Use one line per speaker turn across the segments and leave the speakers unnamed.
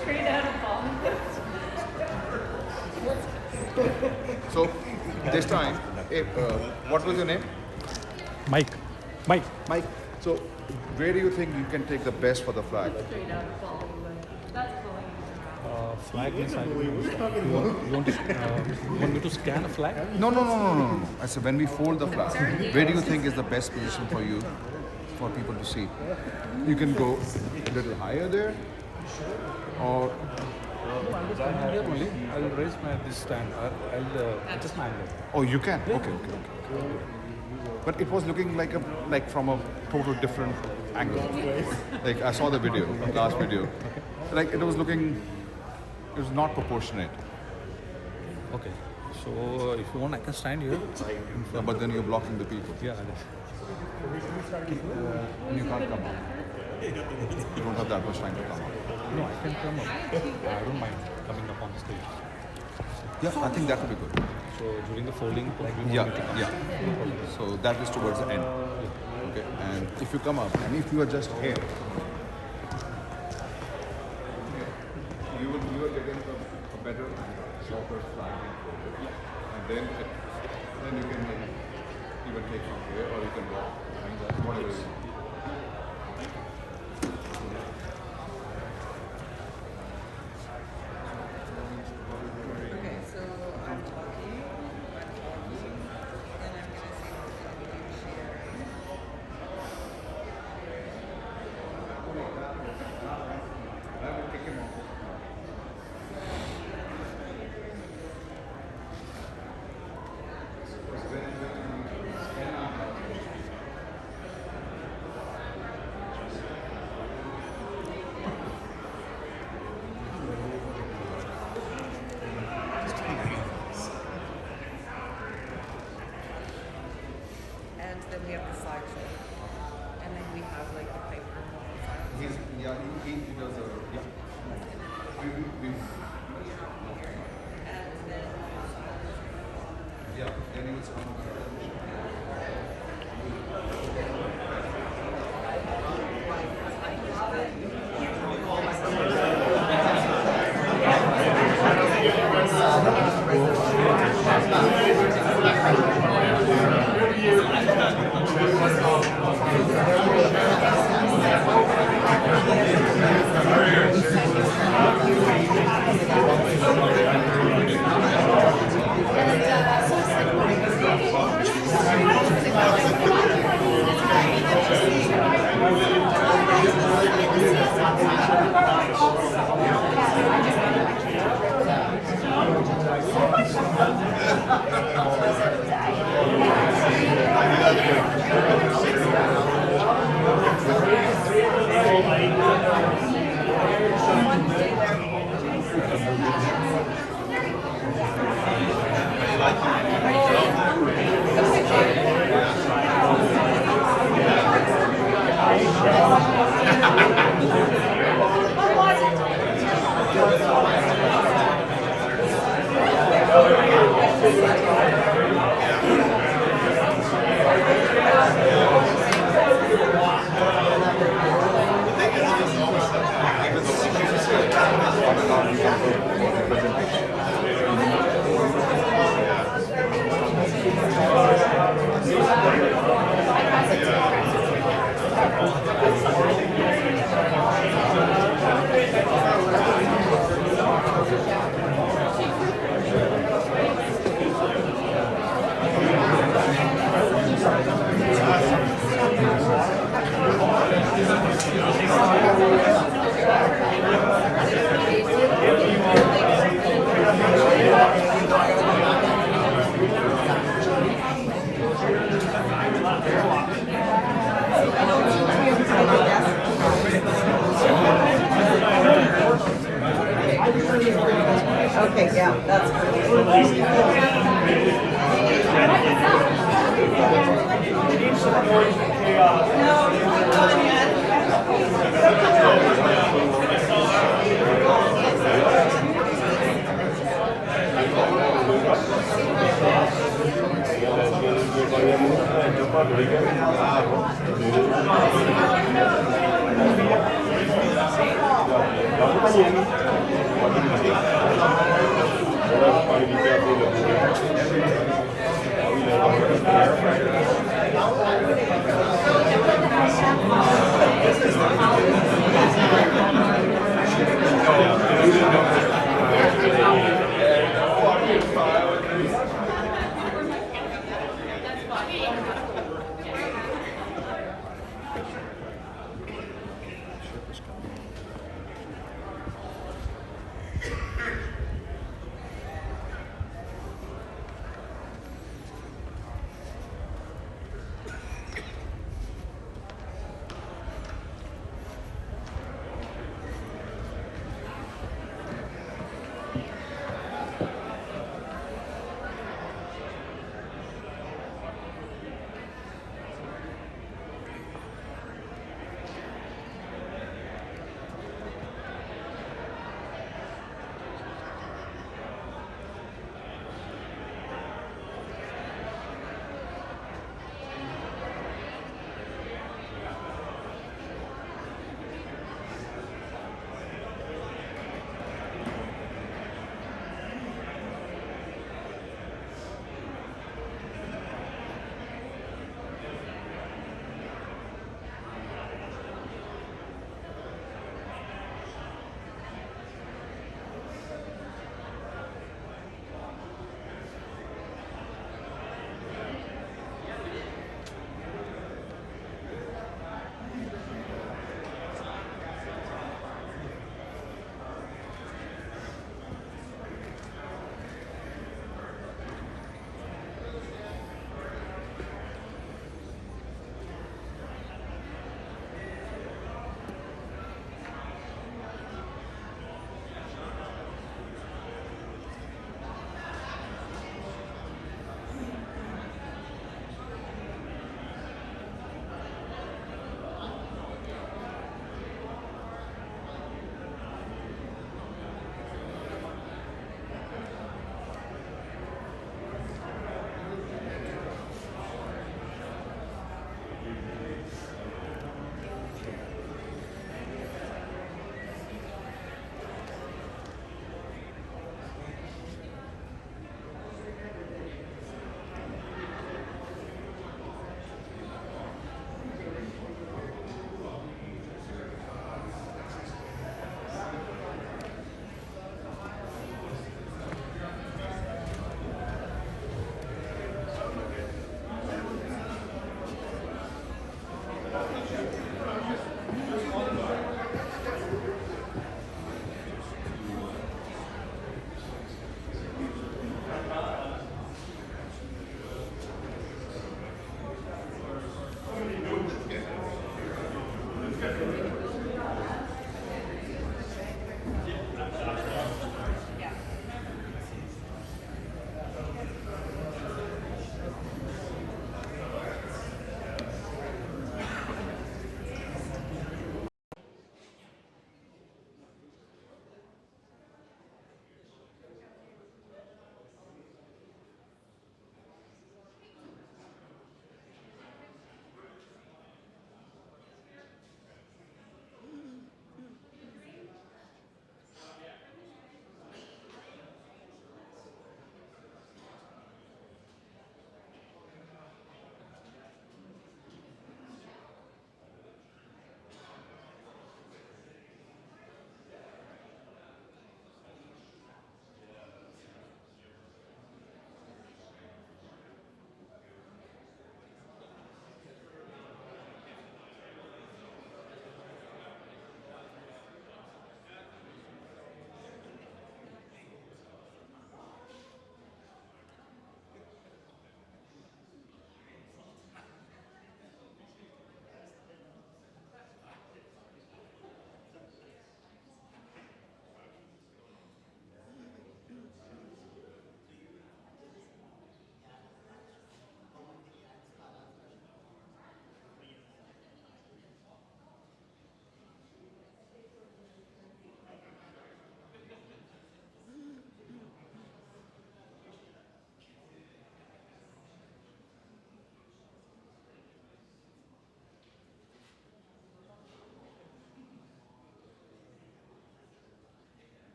Straight out of Bollywood.
So this time, what was your name?
Mike. Mike.
Mike. So where do you think you can take the best for the flag?
Straight out of Bollywood. That's Bollywood.
Flag means you want me to scan a flag?
No. I said when we fold the flag, where do you think is the best position for you, for people to see? You can go a little higher there, or
Here only. I'll raise my this stand. I'll adjust my angle.
oh, you can. Okay. But it was looking like from a total different angle. Like I saw the video, last video. Like it was not proportionate.
Okay. So if you want, I can stand here.
Yeah, but then you're blocking the people.
Yeah, it is.
And you can't come up. You don't have that much time to come up.
No, I can come up. I don't mind coming up on the stage.
Yeah, I think that would be good.
So during the folding, like we
Yeah,
want me to come.
yeah. So that is towards the end. Okay, and if you come up, and if you are just here, you will get a better shorter flag. And then you can even take from here, or you can walk behind that, whatever it is.
Okay, so I'm talking, then I'm gonna say sharing. And then we have the slideshow. And then we have like the paper on the side.
He does a yeah.
And then
Yeah, then he was on.
Yeah, that's great.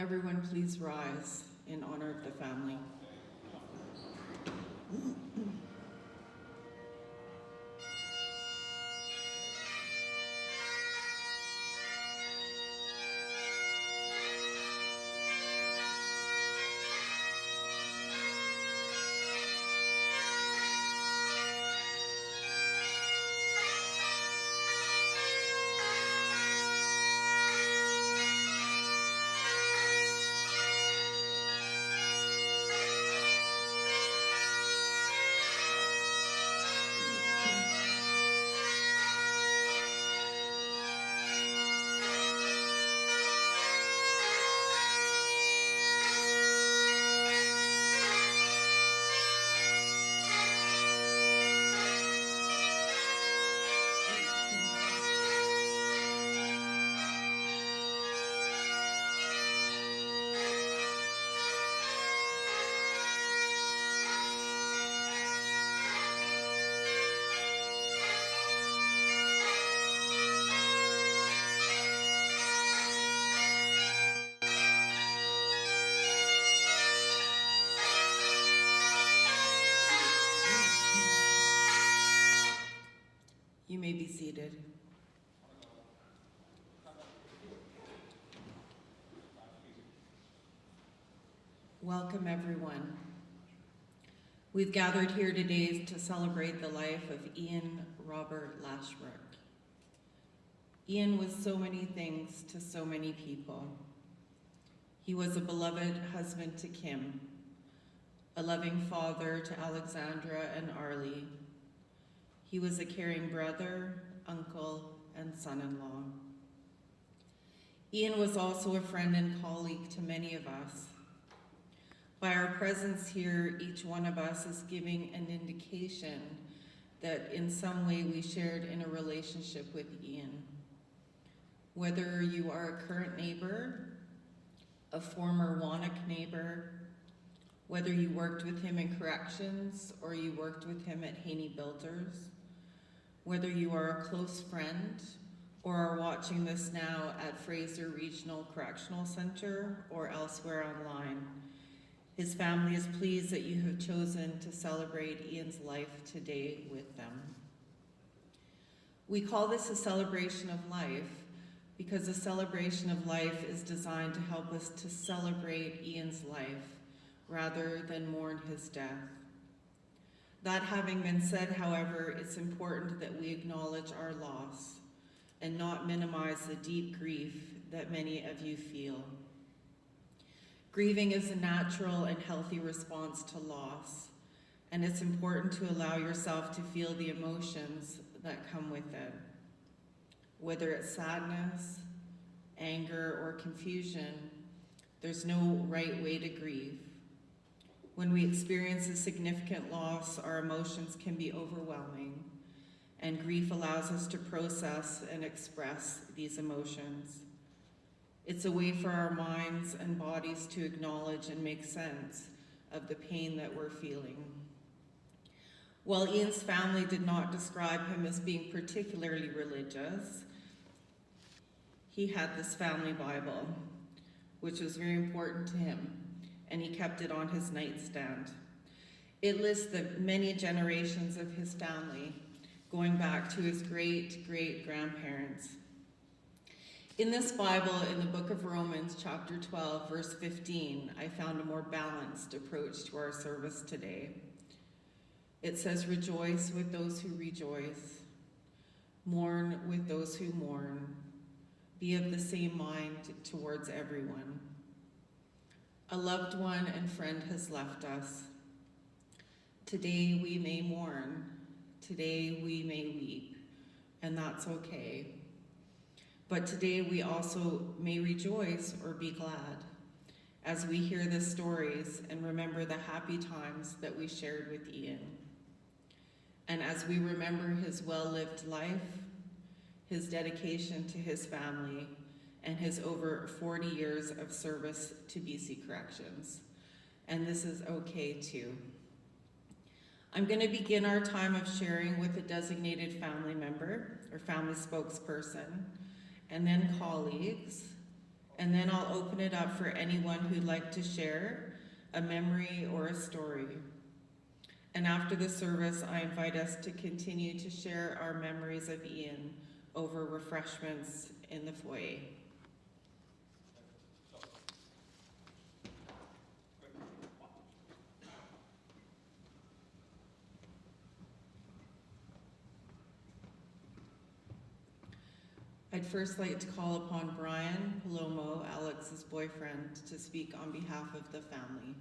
Everyone please rise in honor of the family. You may be seated. Welcome, everyone. We've gathered here today to celebrate the life of Ian Robert Lashbrook. Ian was so many things to so many people. He was a beloved husband to Kim, a loving father to Alexandra and Arlie. He was a caring brother, uncle, and son-in-law. Ian was also a friend and colleague to many of us. By our presence here, each one of us is giving an indication that in some way we shared in a relationship with Ian. Whether you are a current neighbor, a former Wannock neighbor, whether you worked with him in corrections or you worked with him at Haney Builders, whether you are a close friend or are watching this now at Fraser Regional Correctional Center or elsewhere online, his family is pleased that you have chosen to celebrate Ian's life today with them. We call this a celebration of life because a celebration of life is designed to help us to celebrate Ian's life rather than mourn his death. That having been said, however, it's important that we acknowledge our loss and not minimize the deep grief that many of you feel. Grieving is a natural and healthy response to loss, and it's important to allow yourself to feel the emotions that come with it. Whether it's sadness, anger, or confusion, there's no right way to grieve. When we experience a significant loss, our emotions can be overwhelming, and grief allows us to process and express these emotions. It's a way for our minds and bodies to acknowledge and make sense of the pain that we're feeling. While Ian's family did not describe him as being particularly religious, he had this family Bible, which was very important to him, and he kept it on his nightstand. It lists the many generations of his family, going back to his great-great-grandparents. In this Bible, in the book of Romans, chapter 12, verse 15, I found a more balanced approach to our service today. It says, "Rejoice with those who rejoice, mourn with those who mourn, be of the same mind towards everyone." A loved one and friend has left us. Today we may mourn, today we may weep, and that's okay. But today we also may rejoice or be glad as we hear the stories and remember the happy times that we shared with Ian. And as we remember his well-lived life, his dedication to his family, and his over 40 years of service to BC Corrections. And this is okay too. I'm going to begin our time of sharing with a designated family member or family spokesperson, and then colleagues, And then I'll open it up for anyone who'd like to share a memory or a story. And after the service, I invite us to continue to share our memories of Ian over refreshments in the foyer. I'd first like to call upon Brian Palomo, Alex's boyfriend, to speak on behalf of the family.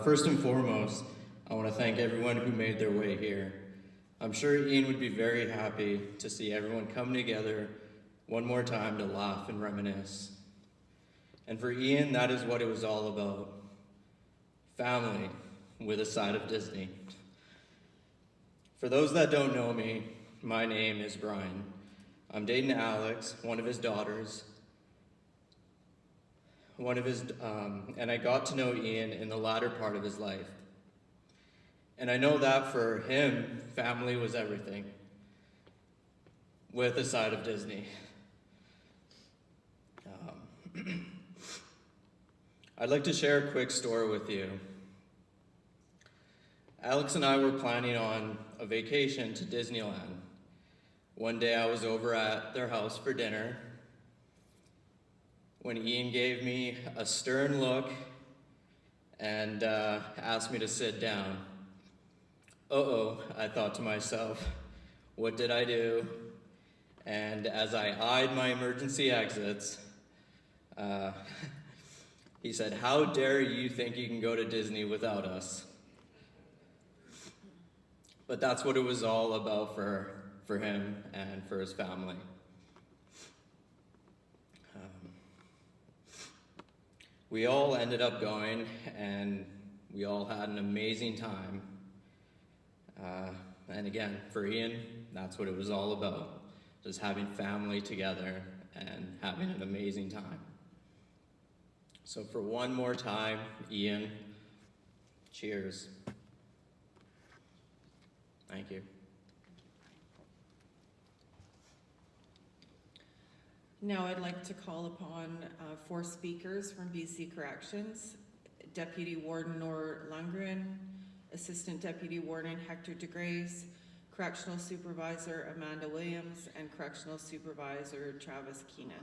First and foremost, I want to thank everyone who made their way here. I'm sure Ian would be very happy to see everyone come together one more time to laugh and reminisce. And for Ian, that is what it was all about. Family with a side of Disney. For those that don't know me, my name is Brian. I'm dating Alex, one of his daughters. And I got to know Ian in the latter part of his life. And I know that for him, family was everything, with a side of Disney. I'd like to share a quick story with you. Alex and I were planning on a vacation to Disneyland. One day I was over at their house for dinner when Ian gave me a stern look and asked me to sit down. Uh-oh, I thought to myself, what did I do? And as I eyed my emergency exits, he said, "How dare you think you can go to Disney without us?" But that's what it was all about for him and for his family. We all ended up going, and we all had an amazing time. And again, for Ian, that's what it was all about. Just having family together and having an amazing time. So for one more time, Ian, cheers. Thank you.
Now I'd like to call upon 4 speakers from BC Corrections: Deputy Warden Nor Lundgren, Assistant Deputy Warden Hector DeGrace, Correctional Supervisor Amanda Williams, and Correctional Supervisor Travis Keeneth.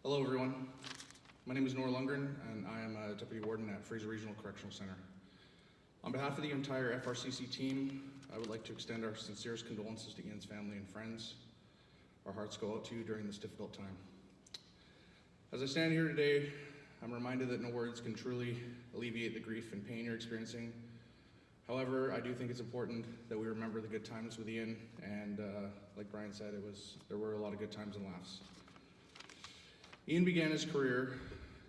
Hello everyone, my name is Nor Lundgren and I am a Deputy Warden at Fraser Regional Correctional Center. On behalf of the entire FRCC team, I would like to extend our sincerest condolences to Ian's family and friends. Our hearts go out to you during this difficult time. As I stand here today, I'm reminded that no words can truly alleviate the grief and pain you're experiencing. However, I do think it's important that we remember the good times with Ian, and like Brian said, there were a lot of good times and laughs. Ian began his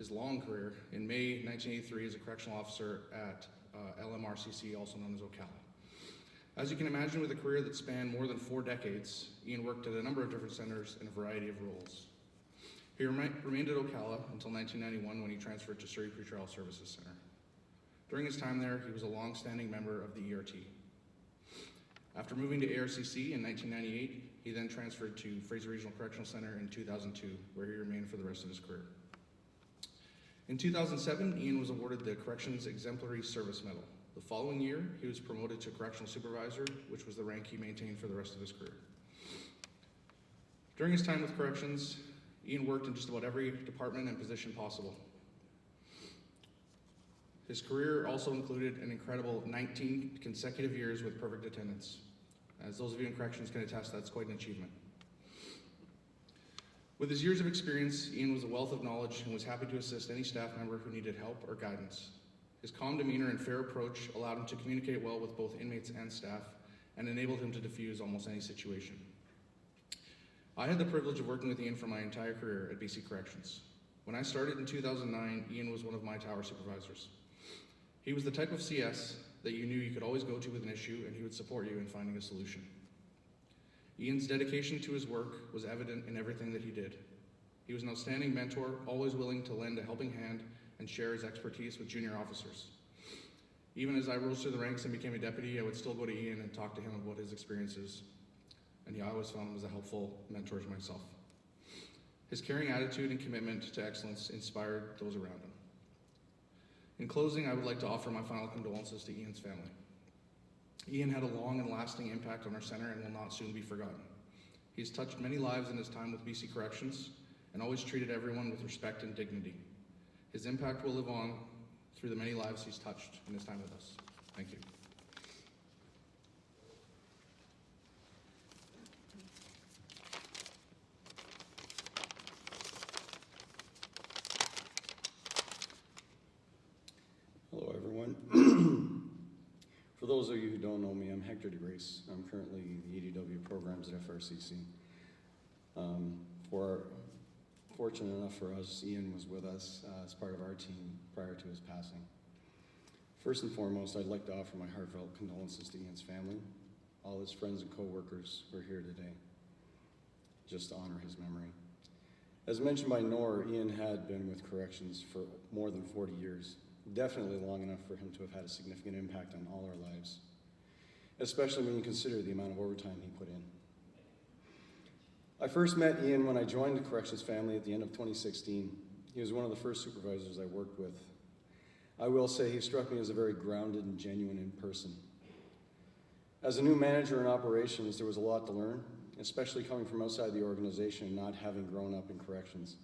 long career, in May 1983 as a correctional officer at LMRCC, also known as Ocala. As you can imagine, with a career that spanned more than 4 decades, Ian worked at a number of different centers in a variety of roles. He remained at Ocala until 1991 when he transferred to Surrey Pretrial Services Center. During his time there, he was a long-standing member of the ERT. After moving to ARCC in 1998, he then transferred to Fraser Regional Correctional Center in 2002, where he remained for the rest of his career. In 2007, Ian was awarded the Corrections Exemplary Service Medal. The following year, he was promoted to Correctional Supervisor, which was the rank he maintained for the rest of his career. During his time with Corrections, Ian worked in just about every department and position possible. His career also included an incredible 19 consecutive years with perfect attendance. As those of you in corrections can attest, that's quite an achievement. With his years of experience, Ian was a wealth of knowledge and was happy to assist any staff member who needed help or guidance. His calm demeanor and fair approach allowed him to communicate well with both inmates and staff and enabled him to diffuse almost any situation. I had the privilege of working with Ian for my entire career at BC Corrections. When I started in 2009, Ian was one of my tower supervisors. He was the type of CS that you knew you could always go to with an issue, and he would support you in finding a solution. Ian's dedication to his work was evident in everything that he did. He was an outstanding mentor, always willing to lend a helping hand and share his expertise with junior officers. Even as I rose through the ranks and became a deputy, I would still go to Ian and talk to him about his experiences, and I always found him as a helpful mentor to myself. His caring attitude and commitment to excellence inspired those around him. In closing, I would like to offer my final condolences to Ian's family. Ian had a long and lasting impact on our center and will not soon be forgotten. He's touched many lives in his time with BC Corrections and always treated everyone with respect and dignity. His impact will live on through the many lives he's touched in his time with us. Thank you.
Hello, everyone. For those of you who don't know me, I'm Hector DeGrace. I'm currently the EDW programs at FRCC. Fortunate enough for us, Ian was with us as part of our team prior to his passing. First and foremost, I'd like to offer my heartfelt condolences to Ian's family, all his friends and co-workers who are here today, just to honor his memory. As mentioned by Nor, Ian had been with Corrections for more than 40 years. Definitely long enough for him to have had a significant impact on all our lives, especially when you consider the amount of overtime he put in. I first met Ian when I joined the Corrections family at the end of 2016. He was one of the first supervisors I worked with. I will say he struck me as a very grounded and genuine in person. As a new manager in operations, there was a lot to learn, especially coming from outside the organization and not having grown up in corrections.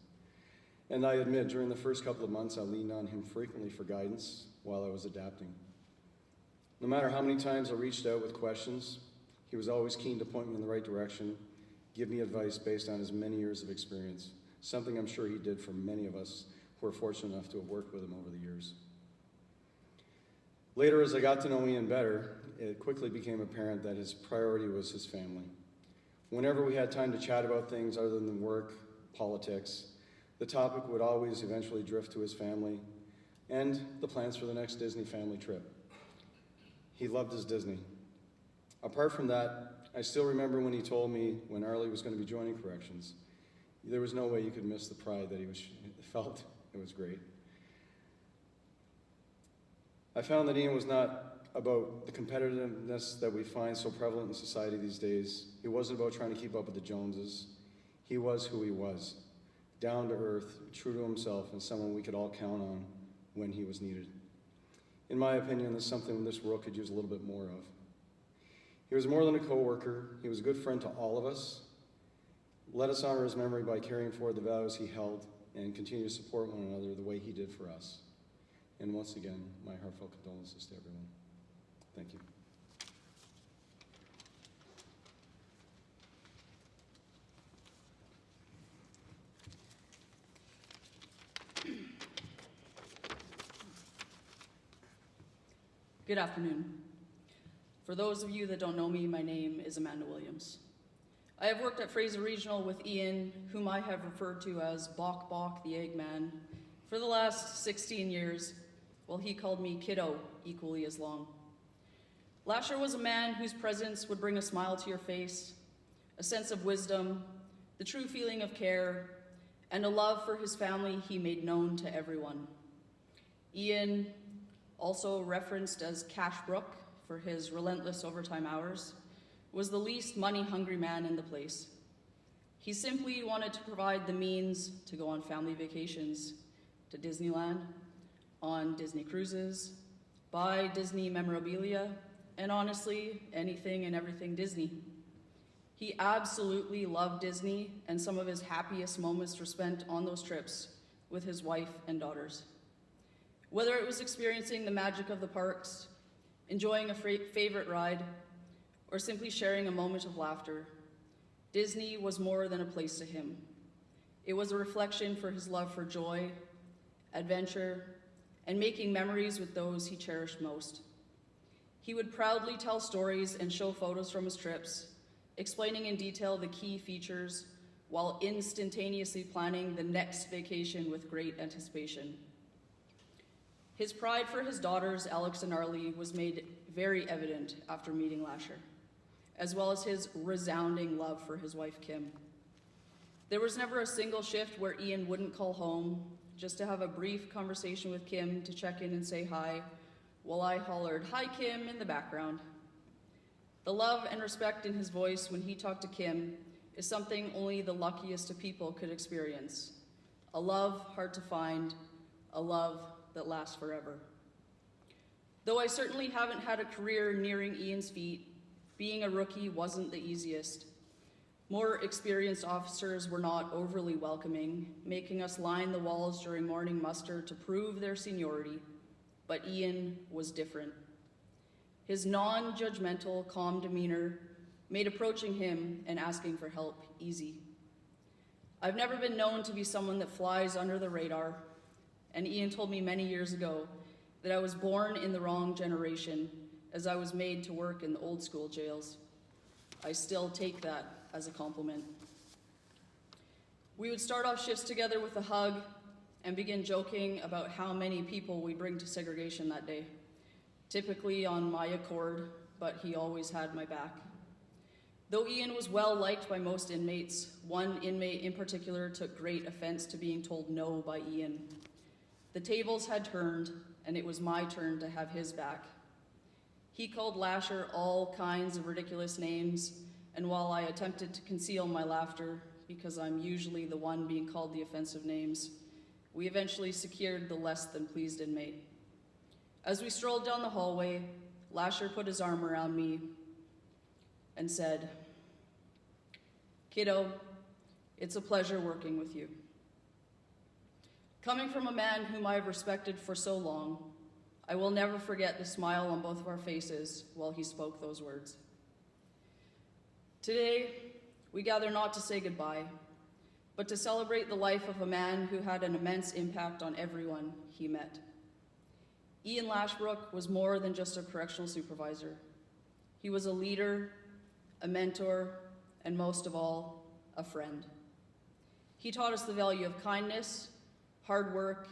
And I admit, during the first couple of months, I leaned on him frequently for guidance while I was adapting. No matter how many times I reached out with questions, he was always keen to point me in the right direction, give me advice based on his many years of experience, something I'm sure he did for many of us who are fortunate enough to have worked with him over the years. Later, as I got to know Ian better, it quickly became apparent that his priority was his family. Whenever we had time to chat about things other than work, politics, the topic would always eventually drift to his family and the plans for the next Disney family trip. He loved his Disney. Apart from that, I still remember when he told me when Arlie was going to be joining Corrections, there was no way you could miss the pride that he felt. It was great. I found that Ian was not about the competitiveness that we find so prevalent in society these days. He wasn't about trying to keep up with the Joneses. He was who he was. Down to earth, true to himself, and someone we could all count on when he was needed. In my opinion, that's something this world could use a little bit more of. He was more than a co-worker. He was a good friend to all of us. Let us honor his memory by carrying forward the values he held and continue to support one another the way he did for us. And once again, my heartfelt condolences to everyone. Thank you.
Good afternoon. For those of you that don't know me, my name is Amanda Williams. I have worked at Fraser Regional with Ian, whom I have referred to as Bok Bok the Eggman, for the last 16 years, while he called me Kiddo equally as long. Lasher was a man whose presence would bring a smile to your face, a sense of wisdom, the true feeling of care, and a love for his family he made known to everyone. Ian, also referenced as Lashbrook for his relentless overtime hours, was the least money-hungry man in the place. He simply wanted to provide the means to go on family vacations to Disneyland, on Disney cruises, buy Disney memorabilia, and honestly, anything and everything Disney. He absolutely loved Disney, and some of his happiest moments were spent on those trips with his wife and daughters. Whether it was experiencing the magic of the parks, enjoying a favorite ride, or simply sharing a moment of laughter, Disney was more than a place to him. It was a reflection for his love for joy, adventure, and making memories with those he cherished most. He would proudly tell stories and show photos from his trips, explaining in detail the key features while instantaneously planning the next vacation with great anticipation. His pride for his daughters, Alex and Arlie, was made very evident after meeting Lasher, as well as his resounding love for his wife, Kim. There was never a single shift where Ian wouldn't call home just to have a brief conversation with Kim to check in and say hi, while I hollered, "Hi, Kim," in the background. The love and respect in his voice when he talked to Kim is something only the luckiest of people could experience. A love hard to find, a love that lasts forever. Though I certainly haven't had a career nearing Ian's feet, being a rookie wasn't the easiest. More experienced officers were not overly welcoming, making us line the walls during morning muster to prove their seniority, but Ian was different. His non-judgmental, calm demeanor made approaching him and asking for help easy. I've never been known to be someone that flies under the radar, and Ian told me many years ago that I was born in the wrong generation, as I was made to work in the old school jails. I still take that as a compliment. We would start off shifts together with a hug and begin joking about how many people we bring to segregation that day, typically on my accord, but he always had my back. Though Ian was well liked by most inmates, one inmate in particular took great offense to being told no by Ian. The tables had turned, and it was my turn to have his back. He called Lasher all kinds of ridiculous names, and while I attempted to conceal my laughter, because I'm usually the one being called the offensive names, we eventually secured the less than pleased inmate. As we strolled down the hallway, Lasher put his arm around me and said, "Kiddo, it's a pleasure working with you." Coming from a man whom I have respected for so long, I will never forget the smile on both of our faces while he spoke those words. Today, we gather not to say goodbye, but to celebrate the life of a man who had an immense impact on everyone he met. Ian Lashbrook was more than just a correctional supervisor. He was a leader, a mentor, and most of all, a friend. He taught us the value of kindness, hard work,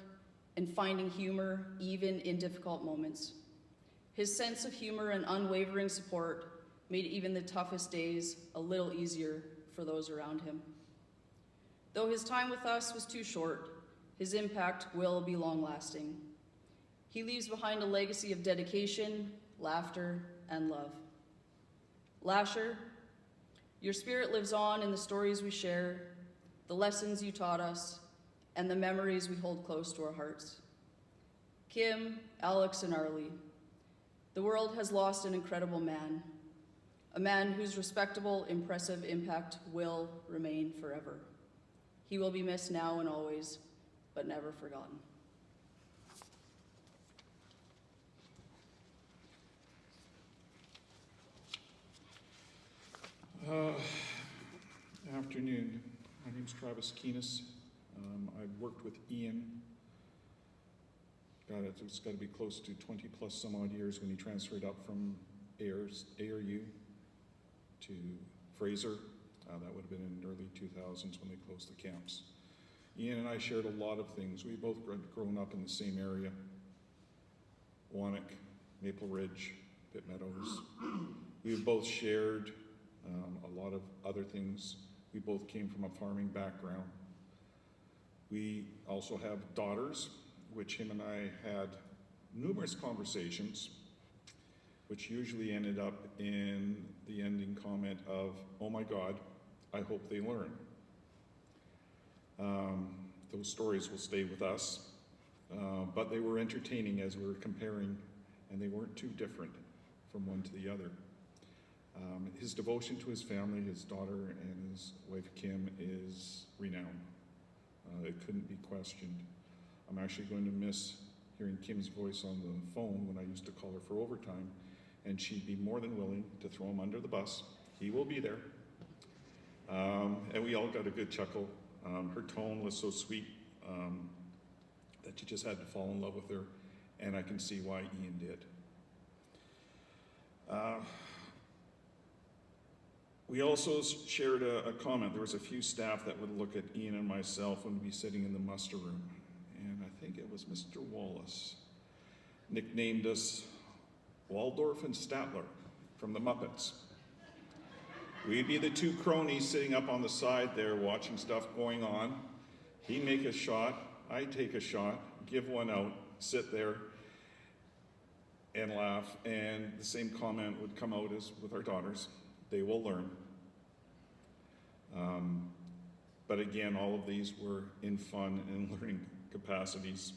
and finding humor even in difficult moments. His sense of humor and unwavering support made even the toughest days a little easier for those around him. Though his time with us was too short, his impact will be long-lasting. He leaves behind a legacy of dedication, laughter, and love. Lasher, your spirit lives on in the stories we share, the lessons you taught us, and the memories we hold close to our hearts. Kim, Alex, and Arlie, the world has lost an incredible man, a man whose respectable, impressive impact will remain forever. He will be missed now and always, but never forgotten.
Afternoon. My name's Travis Keenis. I've worked with Ian. It's got to be close to 20 plus some odd years when he transferred up from ARU to Fraser. That would have been in the early 2000s when they closed the camps. Ian and I shared a lot of things. We both had grown up in the same area. Wannock, Maple Ridge, Pitt Meadows. We've both shared a lot of other things. We both came from a farming background. We also have daughters, which him and I had numerous conversations, which usually ended up in the ending comment of, "Oh my God, I hope they learn." Those stories will stay with us, but they were entertaining as we were comparing, and they weren't too different from one to the other. His devotion to his family, his daughter and his wife Kim, is renowned. It couldn't be questioned. I'm actually going to miss hearing Kim's voice on the phone when I used to call her for overtime, and she'd be more than willing to throw him under the bus. He will be there. And we all got a good chuckle. Her tone was so sweet that you just had to fall in love with her, and I can see why Ian did. We also shared a comment. There was a few staff that would look at Ian and myself when we'd be sitting in the muster room. And I think it was Mr. Wallace nicknamed us Waldorf and Statler from the Muppets. We'd be the two cronies sitting up on the side there watching stuff going on. He'd make a shot, I'd take a shot, give one out, sit there and laugh, and the same comment would come out as with our daughters. They will learn. But again, all of these were in fun and learning capacities.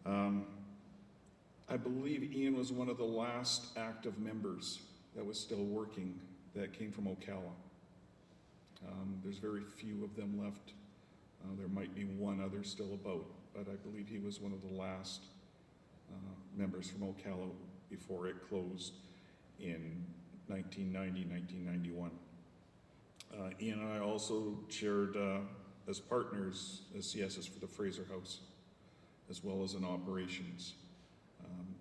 I believe Ian was one of the last active members that was still working that came from Ocala. There's very few of them left. There might be one other still about, but I believe he was one of the last members from Ocala before it closed in 1990, 1991. Ian and I also shared as partners as CSs for the Fraser House, as well as in operations.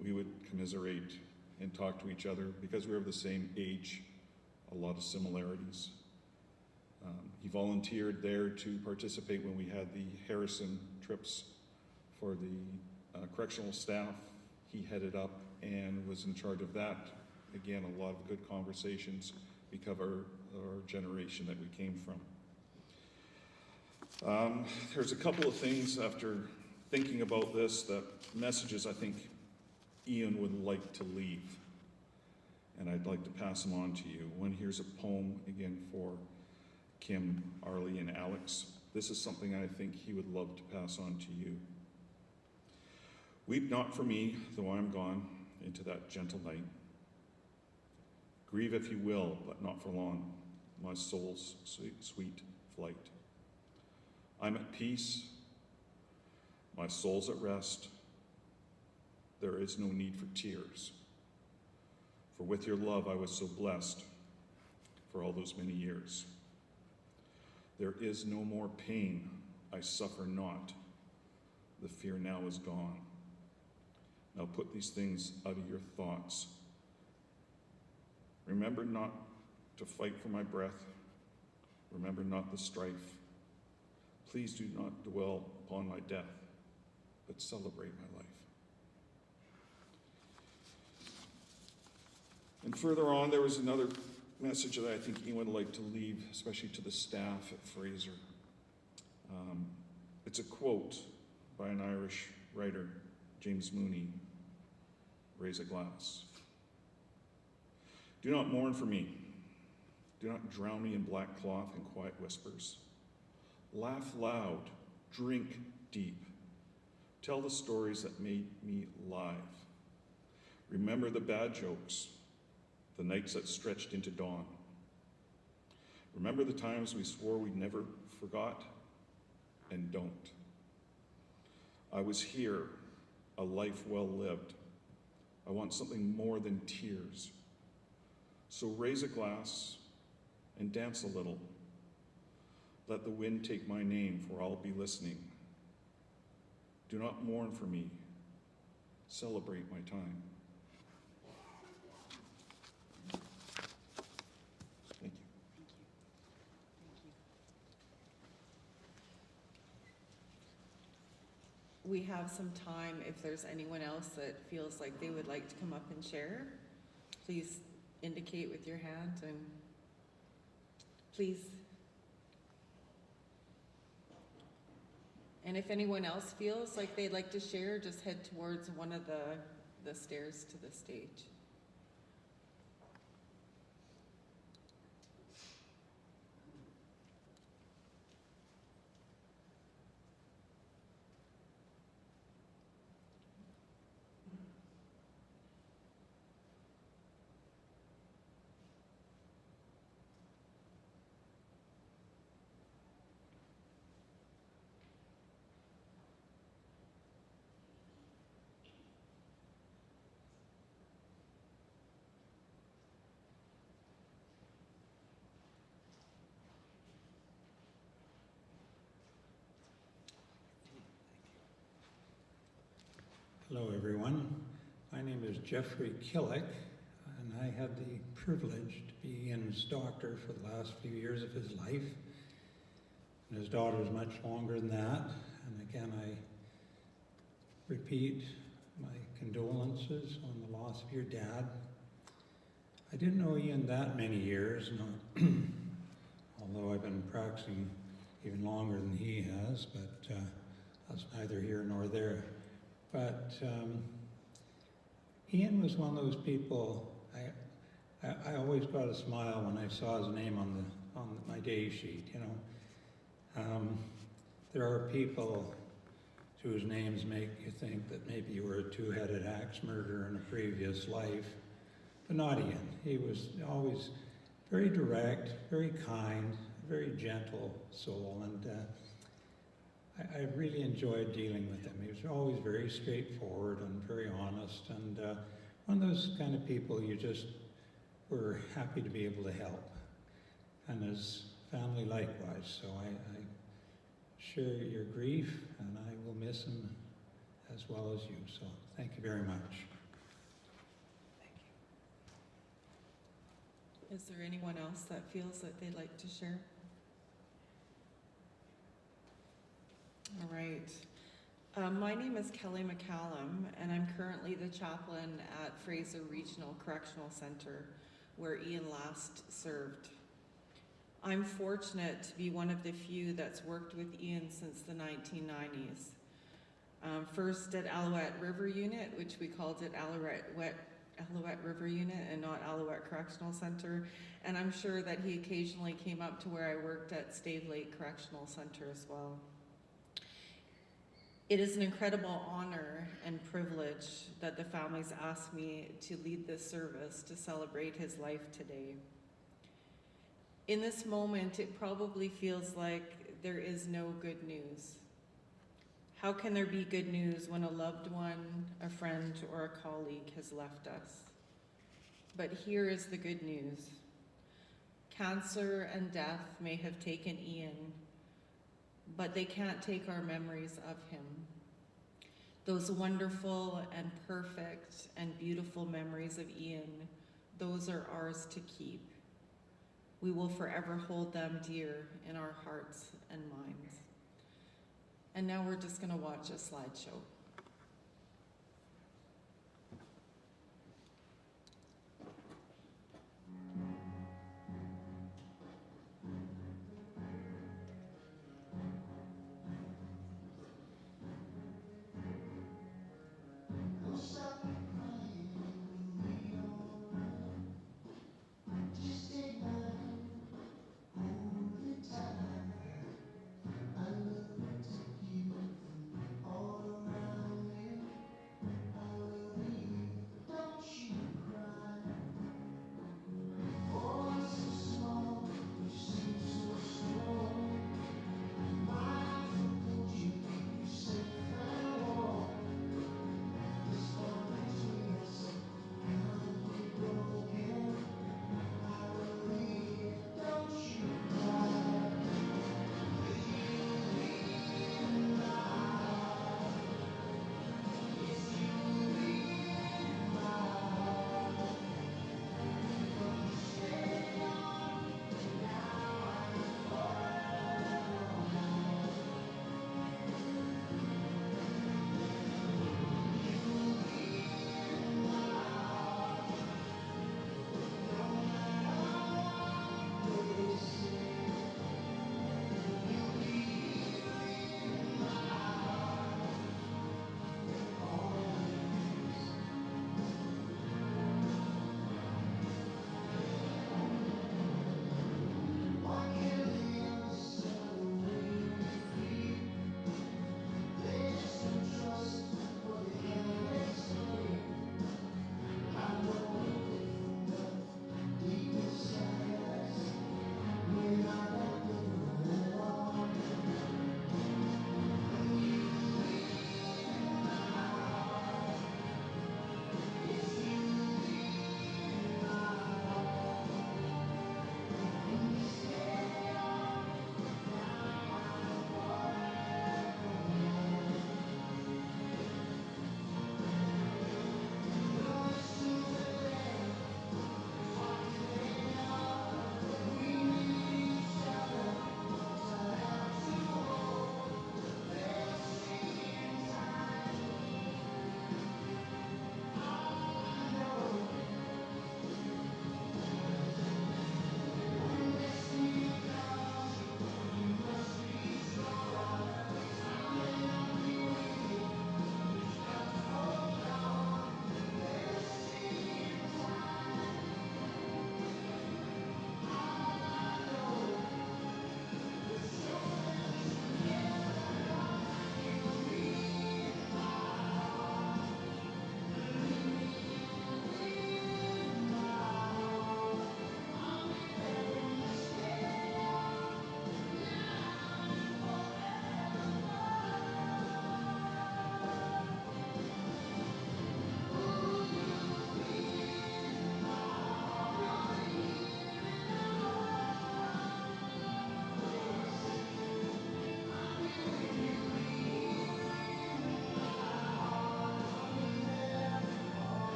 We would commiserate and talk to each other because we were of the same age, a lot of similarities. He volunteered there to participate when we had the Harrison trips for the correctional staff. He headed up and was in charge of that. Again, a lot of good conversations because of our generation that we came from. There's a couple of things after thinking about this, that messages I think Ian would like to leave, and I'd like to pass them on to you. One, here's a poem again for Kim, Arlie, and Alex. This is something I think he would love to pass on to you. Weep not for me, though I'm gone into that gentle night. Grieve if you will, but not for long, my soul's sweet flight. I'm at peace, my soul's at rest. There is no need for tears, for with your love I was so blessed for all those many years. There is no more pain, I suffer not. The fear now is gone. Now put these things out of your thoughts. Remember not to fight for my breath. Remember not the strife. Please do not dwell upon my death, but celebrate my life. And further on, there was another message that I think Ian would like to leave, especially to the staff at Fraser. It's a quote by an Irish writer, James Mooney, Raise a Glass. Do not mourn for me. Do not drown me in black cloth and quiet whispers. Laugh loud, drink deep. Tell the stories that made me live. Remember the bad jokes, the nights that stretched into dawn. Remember the times we swore we'd never forgot and don't. I was here, a life well lived. I want something more than tears. So raise a glass and dance a little. Let the wind take my name, for I'll be listening. Do not mourn for me. Celebrate my time. Thank you.
We have some time if there's anyone else that feels like they would like to come up and share. Please indicate with your hand and please. And if anyone else feels like they'd like to share, just head towards one of the stairs to the stage.
Hello, everyone. My name is Jeffrey Killick, and I had the privilege to be Ian's doctor for the last few years of his life. And his daughter's much longer than that. And again, I repeat my condolences on the loss of your dad. I didn't know Ian that many years, although I've been practicing even longer than he has, but that's neither here nor there. But Ian was one of those people, I always got a smile when I saw his name on my day sheet, you know. There are people whose names make you think that maybe you were a two-headed axe murderer in a previous life, but not Ian. He was always very direct, very kind, very gentle soul, and I really enjoyed dealing with him. He was always very straightforward and very honest, and one of those kind of people you just were happy to be able to help, and his family likewise. So I share your grief, and I will miss him as well as you. So thank you very much.
Thank you. Is there anyone else that feels that they'd like to share? All right. My name is Kelly McCallum, and I'm currently the chaplain at Fraser Regional Correctional Center, where Ian last served. I'm fortunate to be one of the few that's worked with Ian since the 1990s. First at Alouette River Unit, which we called it Alouette River Unit and not Alouette Correctional Center. And I'm sure that he occasionally came up to where I worked at Stave Lake Correctional Center as well. It is an incredible honor and privilege that the families asked me to lead this service to celebrate his life today. In this moment, it probably feels like there is no good news. How can there be good news when a loved one, a friend, or a colleague has left us? But here is the good news. Cancer and death may have taken Ian, but they can't take our memories of him. Those wonderful and perfect and beautiful memories of Ian, those are ours to keep. We will forever hold them dear in our hearts and minds. And now we're just going to watch a slideshow.
All around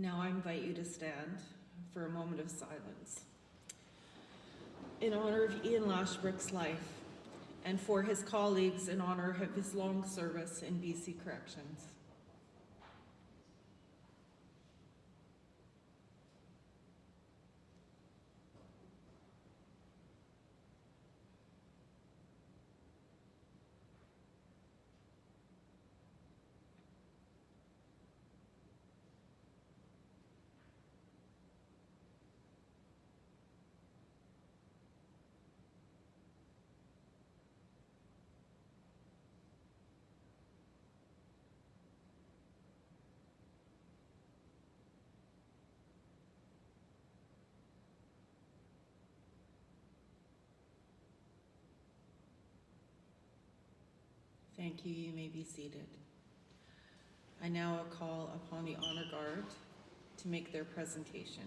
Now I invite you to stand for a moment of silence in honor of Ian Lashbrook's life and for his colleagues in honor of his long service in BC Corrections. Thank you. You may be seated. I now call upon the Honor Guard to make their presentation.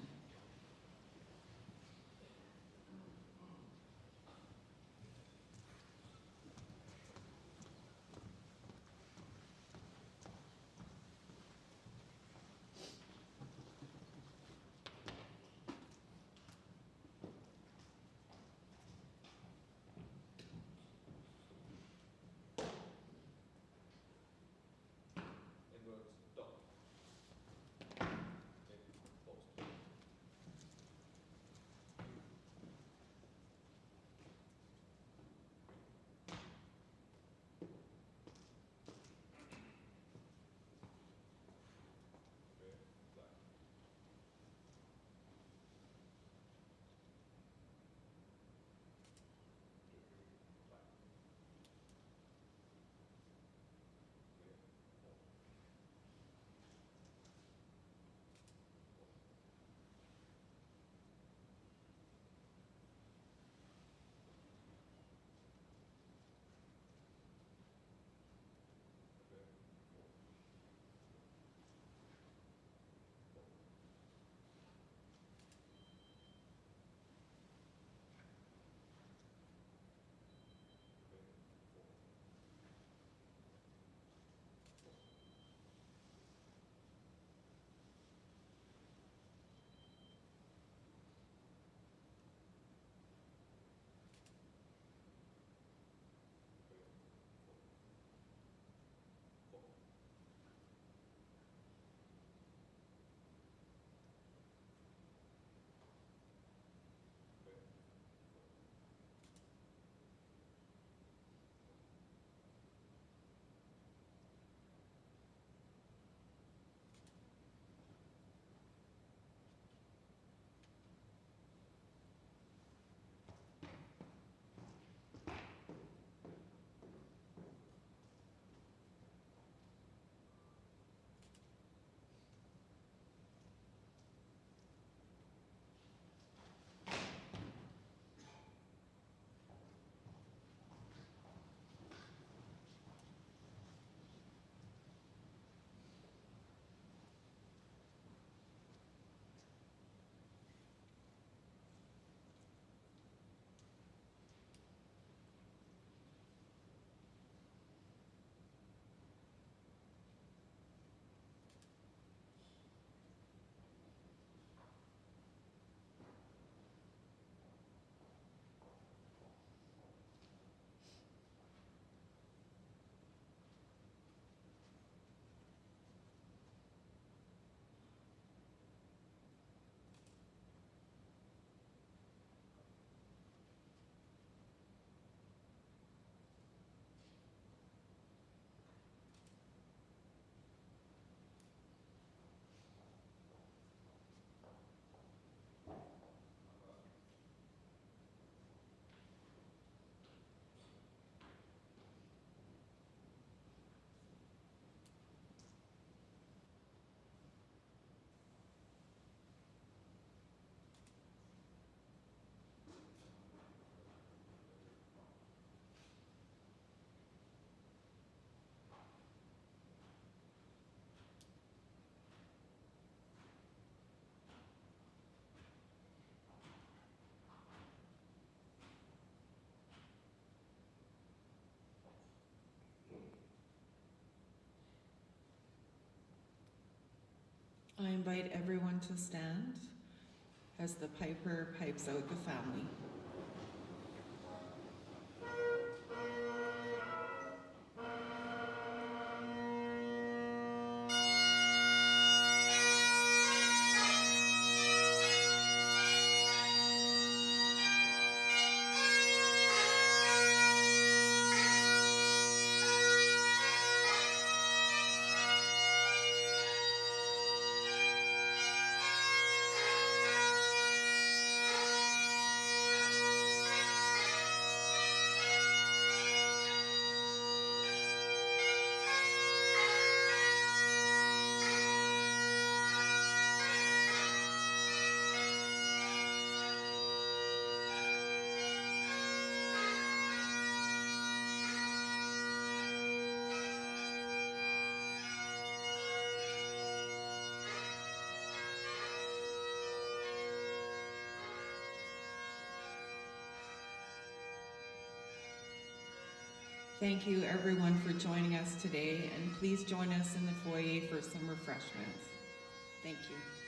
invite everyone to stand as the piper pipes out the family. Thank you everyone for joining us today, and please join us in the foyer for some refreshments. Thank you.